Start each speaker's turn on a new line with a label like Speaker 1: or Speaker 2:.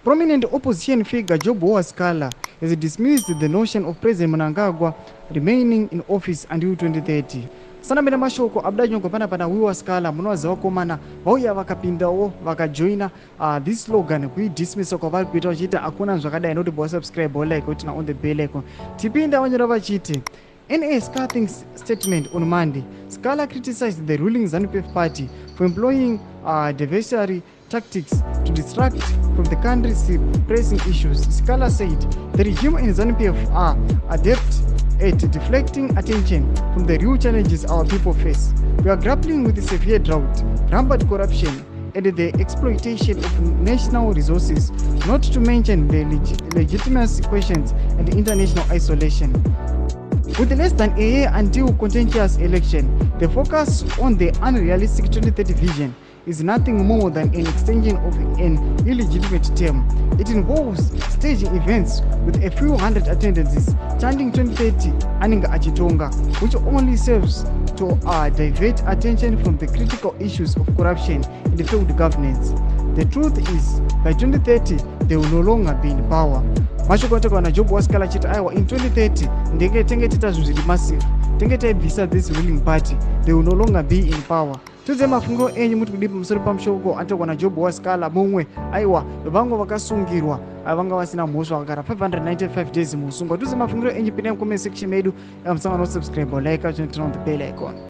Speaker 1: Prominent opposition figure Job Waskala has dismissed the notion of President Mnangagwa remaining in office until 2030. Sanamira mashoko abdanyongo pana Waskala munowaziva komana vauya vakapindawo vakajoina this slogan kuidismissa kwavari kuita vachiti hakuna zvakadai noti boa subscribe like kuti on the bell icon. Tipinda vanyora vachiti in a scathing statement on Monday, Scala criticized the ruling ZANU-PF party for employing diversionary tactics to distract from the country's pressing issues. Scala said the regime in ZANU-PF are adept at deflecting attention from the real challenges our people face. We are grappling with the severe drought, rampant corruption, and the exploitation of national resources, not to mention the legitimacy questions and international isolation. With less than a year until contentious election, the focus on the unrealistic 2030 vision is nothing more than an extension of an illegitimate term. It involves staging events with a few hundred attendances, chanting 2030 Aninga Achitonga, which only serves to divert attention from the critical issues of corruption and failed governance. The truth is, by 2030, they will no longer be in power. Mashoko atakwa na Job Waskala chita aiwa in 2030 ndenge tenge tita zviri massive tenge taibvisa this ruling party, they will no longer be in power. Tuze mafungiro enyu muti kudipa musoro pamushoko atakwa na Job Waskala mumwe aiwa vangu vakasungirwa vanga vasina mhosva vakagara 595 days musungwa. Tuze mafungiro enyu pinda mu comment section medu musanga no subscribe like turn on the bell icon.